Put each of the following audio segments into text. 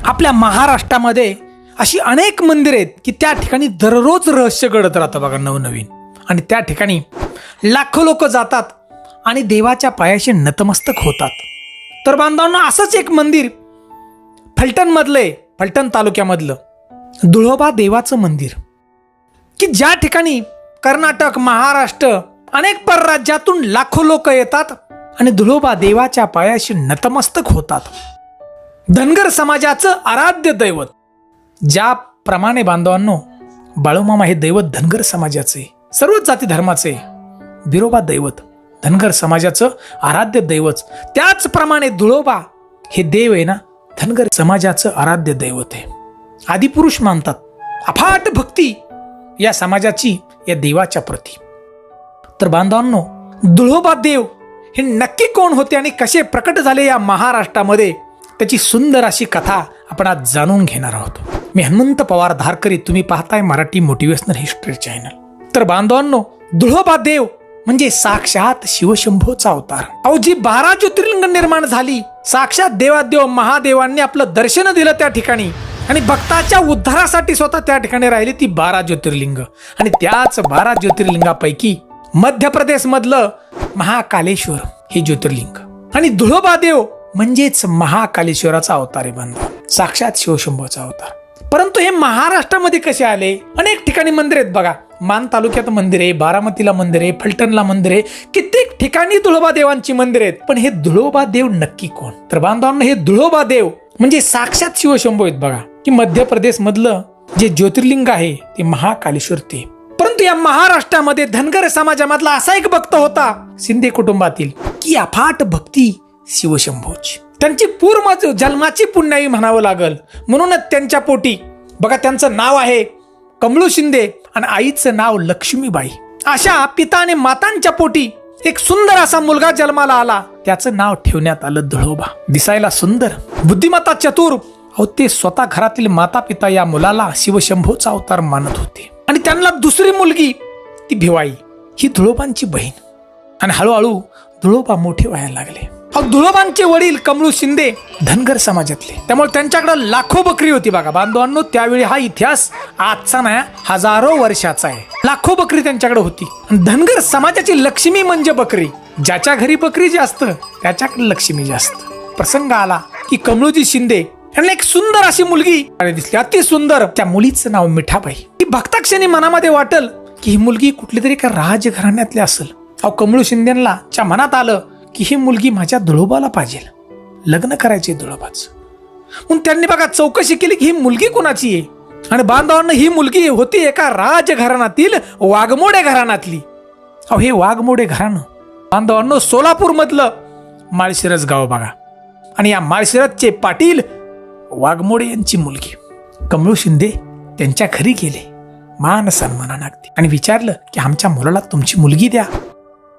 आपल्या महाराष्ट्रामध्ये अशी अनेक मंदिरे आहेत की त्या ठिकाणी दररोज रहस्य घडत राहतं बघा नवनवीन. आणि त्या ठिकाणी लाखो लोक जातात आणि देवाच्या पायाशी नतमस्तक होतात. तर बांधवांनो, असंच एक मंदिर फलटणमधलं आहे, फलटण तालुक्यामधलं धुळोबा देवाचं मंदिर, की ज्या ठिकाणी कर्नाटक, महाराष्ट्र, अनेक परराज्यातून लाखो लोक येतात आणि धुळोबा देवाच्या पायाशी नतमस्तक होतात. धनगर समाजाचं आराध्य दैवत, ज्याप्रमाणे बांधवांनो बाळूमामा हे दैवत धनगर समाजाचे, सर्वच जाती धर्माचे बिरोबा दैवत, धनगर समाजाचं आराध्य दैवत, त्याचप्रमाणे धुळोबा हे देव आहे ना, धनगर समाजाचं आराध्य दैवत आहे. आदिपुरुष मानतात. अफाट भक्ती या समाजाची या देवाच्या प्रती. तर बांधवांनो, धुळोबा देव हे नक्की कोण होते आणि कसे प्रकट झाले या महाराष्ट्रामध्ये, त्याची सुंदर अशी कथा आपण आज जाणून घेणार आहोत. मी हनुमंत पवार धारकरी, तुम्ही पाहताय मराठी मोटिवेशनल हिस्ट्री चॅनल. तर बांधवांनो, धुळोबा देव म्हणजे साक्षात शिवशंभोचा अवतार. अहो, जी 12 ज्योतिर्लिंग निर्माण झाली, साक्षात देवादेव महादेवांनी आपलं दर्शन दिलं त्या ठिकाणी आणि भक्ताच्या उद्धारासाठी स्वतः त्या ठिकाणी राहिली ती 12 ज्योतिर्लिंग. आणि त्याच 12 ज्योतिर्लिंगापैकी मध्य प्रदेश मधलं महाकालेश्वर हे ज्योतिर्लिंग. आणि धुळोबा देव म्हणजेच महाकालेश्वराचा अवतार आहे बांधव, साक्षात शिवशंभोचा अवतार. परंतु हे महाराष्ट्रामध्ये कसे आले? अनेक ठिकाणी मंदिर आहेत बघा. मान तालुक्यात मंदिर आहे, बारामतीला मंदिर आहे, फलटणला मंदिर आहे, कित्येक ठिकाणी धुळोबा देवांची मंदिर आहेत. पण हे धुळोबा देव नक्की कोण? तर बांधवांना, हे धुळोबा देव म्हणजे साक्षात शिवशंभो आहेत बघा, की मध्य प्रदेश मधलं जे ज्योतिर्लिंग आहे ते महाकालेश्वर ते. परंतु या महाराष्ट्रामध्ये धनगर समाजामधला असा एक भक्त होता शिंदे कुटुंबातील, की अफाट भक्ती शिवशंभोची. त्यांची पूर्व जन्माची पुण्याई म्हणावं लागल. म्हणूनच त्यांच्या पोटी बघा, त्यांचं नाव आहे कमळू शिंदे आणि आईचं नाव लक्ष्मीबाई. अशा पिता आणि मातांच्या पोटी एक सुंदर असा मुलगा जन्माला आला, त्याचं नाव ठेवण्यात आलं धुळोबा. दिसायला सुंदर, बुद्धिमत्ता चतुर. अहो, ते स्वतः घरातील माता पिता या मुलाला शिवशंभोचा अवतार मानत होते. आणि त्यांना दुसरी मुलगी ती भिवाई, ही धुळोबांची बहीण. आणि हळूहळू धुळोबा मोठे व्हायला लागले. धुळोबांचे वडील कमळू शिंदे धनगर समाजातले, त्यामुळे त्यांच्याकडे लाखो बकरी होती बघा बांधवांनो. त्यावेळी हा इतिहास आजचा नाही, हजारो वर्षाचा आहे. लाखो बकरी त्यांच्याकडे होती. धनगर समाजाची लक्ष्मी म्हणजे बकरी. ज्याच्या घरी बकरी जास्त त्याच्याकडे लक्ष्मी जास्त. प्रसंग आला की कमळूजी शिंदे यांना एक सुंदर अशी मुलगी दिसली, अति सुंदर. त्या मुलीचं नाव मिठाबाई. ही भक्ताक्षणी मनामध्ये वाटल की ही मुलगी कुठली तरी एका राजघराण्यातली असेल. कमळू शिंदेला च्या मनात आलं की ही मुलगी माझ्या धुळोबाला पाहिजे, लग्न करायचे धुळोबाच. म्हणून त्यांनी बघा चौकशी केली की ही मुलगी कोणाची आहे. आणि बांधवांना, ही मुलगी होती एका राजघराण्यातील वाघमोडे घराण्यातली. हे वाघमोडे घराणं बांधवांनो सोलापूर मधलं माळशिरस गाव बघा. आणि या माळशिरसचे पाटील वाघमोडे यांची मुलगी. कमळू शिंदे त्यांच्या घरी गेले मान सन्मानाने अगदी आणि विचारलं की आमच्या मुलाला तुमची मुलगी द्या.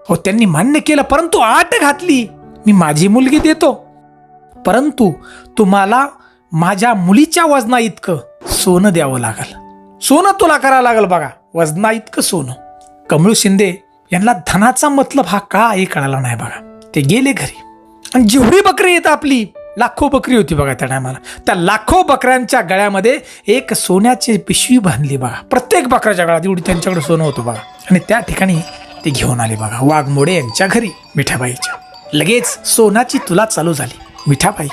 त्यांनी मान्य केलं, परंतु आट घातली, मी माझी मुलगी देतो, परंतु तुम्हाला माझ्या मुलीच्या वजना इतकं सोनं द्यावं लागल. सोनं तुला करावं लागल बघा, वजना इतकं सोनं. कमळू शिंदे यांना धनाचा मतलब हा काय कळाला नाही बघा. ते गेले घरी आणि जेवढी बकरी येत आपली लाखो बकरी होती बघा त्या टायमाला, त्या लाखो बकऱ्यांच्या गळ्यामध्ये एक सोन्याची पिशवी बांधली बघा. प्रत्येक बकऱ्याच्या गळ्यात एवढी त्यांच्याकडे सोनं होतं बघा. आणि त्या ठिकाणी ते घेऊन आले बघा वाघमोडे यांच्या घरी मिठाबाईच्या. लगेच सोनाची तुला चालू झाली. मिठाबाई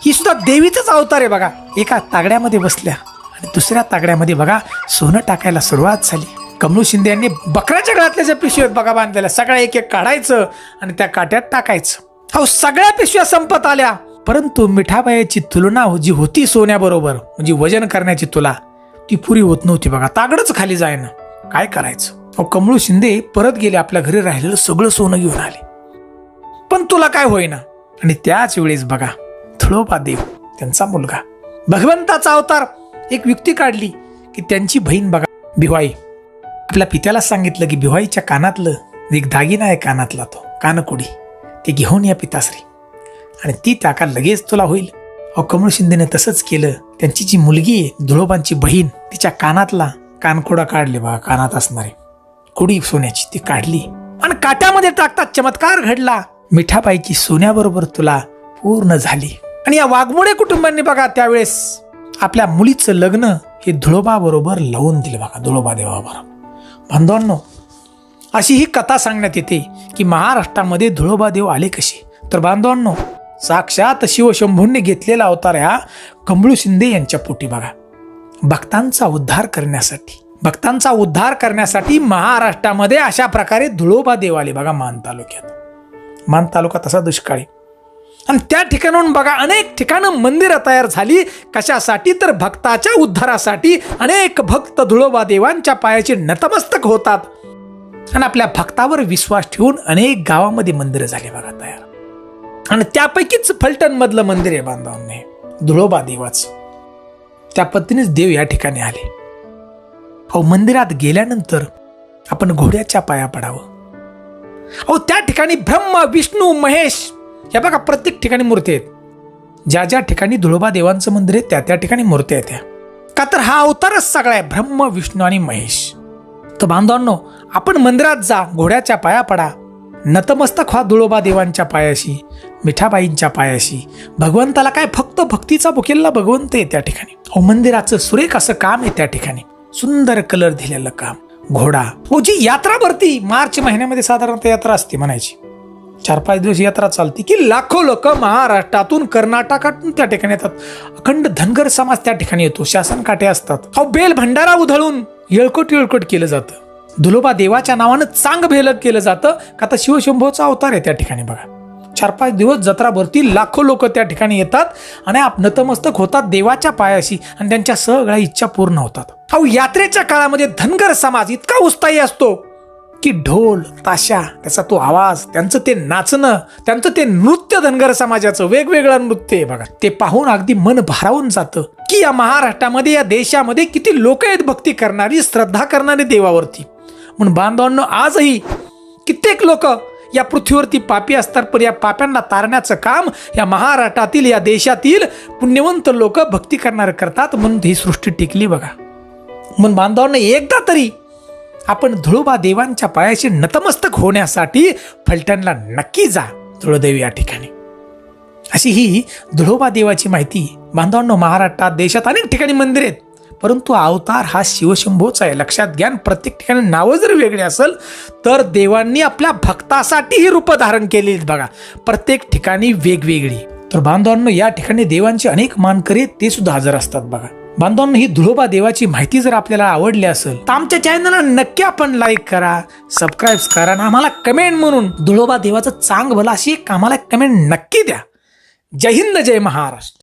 ही सुद्धा देवीचाच अवतार आहे बघा. एका तागड्यामध्ये बसल्या आणि दुसऱ्या तागड्यामध्ये बघा सोनं टाकायला सुरुवात झाली. कमळू शिंदे यांनी बकऱ्याच्या गळ्यातल्या ज्या पिशव्या बघा बांधलेल्या सगळ्या एक एक काढायचं आणि त्या काट्यात टाकायचं. सगळ्या पिशव्या संपत आल्या, परंतु मिठाबाईची तुलना जी होती सोन्याबरोबर, म्हणजे वजन करण्याची तुला, ती पुरी होत नव्हती बघा. तागडच खाली जायना. काय करायचं? कमळू शिंदे परत गेले, आपल्या घरी राहिलेलं सगळं सोनं घेऊन आले, पण तुला काय होईना. आणि त्याच वेळेस बघा धुळोबा देव त्यांचा मुलगा, भगवंताचा अवतार, एक युक्ती काढली की त्यांची बहीण बघा भिवाई आपल्या पित्याला सांगितलं की भिवाईच्या कानातलं एक दागिना आहे, कानातला तो कानकुडी, ते घेऊन या पिताश्री आणि ती टाका लगेच तुला होईल. कमळू शिंदेने तसंच केलं. त्यांची जी मुलगी आहे धुळोबांची बहीण, तिच्या कानातला कानकोडा काढले बघा, कानात असणारी कुडी सोन्याची ती काढली आणि काट्यामध्ये टाकतात चमत्कार घडला. मिठाबाईची सोन्याबरोबर तुला पूर्ण झाली. आणि या वाघमोडे कुटुंबांनी बघा त्यावेळेस आपल्या मुलीचं लग्न हे धुळोबा बरोबर लावून दिलं बघा, धुळोबा देवाबरोबर. बांधवांनो, अशी ही कथा सांगण्यात येते की महाराष्ट्रामध्ये धुळोबा देव आले कसे. तर बांधवांनो, साक्षात शिवशंभूंनी घेतलेला अवतार ह्या कमळू शिंदे यांच्या पोटी बघा. भक्तांचा उद्धार करण्यासाठी महाराष्ट्रामध्ये अशा प्रकारे धुळोबा देव आले बघा. मान तालुका तसा दुष्काळी, आणि त्या ठिकाणाहून बघा अनेक ठिकाणं मंदिरं तयार झाली. कशासाठी? तर भक्ताच्या उद्धारासाठी. अनेक भक्त धुळोबा देवांच्या पायाचे नतमस्तक होतात आणि आपल्या भक्तावर विश्वास ठेवून अनेक गावामध्ये मंदिरं झाली बघा तयार. आणि त्यापैकीच फलटण मधलं मंदिर आहे बांधवांनी धुळोबा देवाचं. त्या पद्धतीनेच देव या ठिकाणी आले. मंदिरात गेल्यानंतर आपण घोड्याच्या पाया पडावं. त्या ठिकाणी ब्रह्मा, विष्णू, महेश या बघा प्रत्येक ठिकाणी मूर्ती आहेत. ज्या ज्या ठिकाणी धुळोबा देवांचं मंदिर आहे त्या त्या ठिकाणी मूर्ती आहेत. का तर हा अवतारच सगळा आहे, ब्रह्म, विष्णू आणि महेश. तर बांधवांनो, आपण मंदिरात जा, घोड्याच्या पाया पडा, नतमस्तक व्हा धुळोबा देवांच्या पायाशी, मिठाबाईंच्या पायाशी. भगवंताला काय फक्त भक्तीचा बुकेलला भगवंत आहे त्या ठिकाणी. मंदिराचं सुरेख असं काम आहे त्या ठिकाणी, सुंदर कलर दिलेलं काम. घोडा जी यात्रा भरती मार्च महिन्यामध्ये साधारणतः यात्रा असते म्हणायची, 4-5 दिवस यात्रा चालती की लाखो लोक महाराष्ट्रातून, कर्नाटकातून त्या ठिकाणी येतात. अखंड धनगर समाज त्या ठिकाणी येतो, शासन काटे असतात. बेल भंडारा उधळून येळकोट केलं जातं. धुळोबा देवाच्या नावानं चांग भेलक केलं जातं. का तर शिवशंभोचा अवतार आहे त्या ठिकाणी बघा. 4-5 दिवस जत्रा भरती, लाखो लोक त्या ठिकाणी येतात आणि नतमस्तक होतात देवाच्या पायाशी आणि त्यांच्या सगळ्या इच्छा पूर्ण होतात. यात्रेच्या काळामध्ये धनगर समाज इतका उत्साही असतो की ढोल ताशा, त्याचा तो आवाज, त्यांचं ते नाचणं, त्यांचं ते नृत्य, धनगर समाजाचं वेगवेगळं नृत्य आहे बघा. ते पाहून अगदी मन भारावून जातं की या महाराष्ट्रामध्ये, या देशामध्ये किती लोक आहेत भक्ती करणारी, श्रद्धा करणारी देवावरती. म्हणून बांधवांनो, आजही कित्येक लोक या पृथ्वीवरती पापी असतात, पण या पाप्यांना तारण्याचं काम या महाराष्ट्रातील, या देशातील पुण्यवंत लोक भक्ती करणारे करतात. म्हणून ही सृष्टी टिकली बघा. म्हणून बांधवांना एकदा तरी आपण धुळोबा देवांच्या पायाशी नतमस्तक होण्यासाठी फलटणला नक्की जा, धुळोदेव या ठिकाणी. अशी ही धुळोबा देवाची माहिती बांधवांनो. महाराष्ट्रात, देशात अनेक ठिकाणी मंदिर आहेत, परंतु अवतार हा शिवशंभोचा आहे. लक्षात घ्या. प्रत्येक ठिकाणी नावं जर वेगळी असेल तर देवांनी आपल्या भक्तासाठी ही रूप धारण केली बघा, प्रत्येक ठिकाणी वेगवेगळी. तर बांधवांनो, या ठिकाणी देवांचे अनेक मानकरी ते सुद्धा हजर असतात बघा. बांधवांनो, ही धुळोबा देवाची माहिती जर आपल्याला आवडली असेल तर आमच्या चॅनलला नक्की आपण लाईक करा, सबस्क्राईब करा आणि आम्हाला कमेंट म्हणून धुळोबा देवाचं चांग भलं अशी आम्हाला कमेंट नक्की द्या. जय हिंद, जय महाराष्ट्र.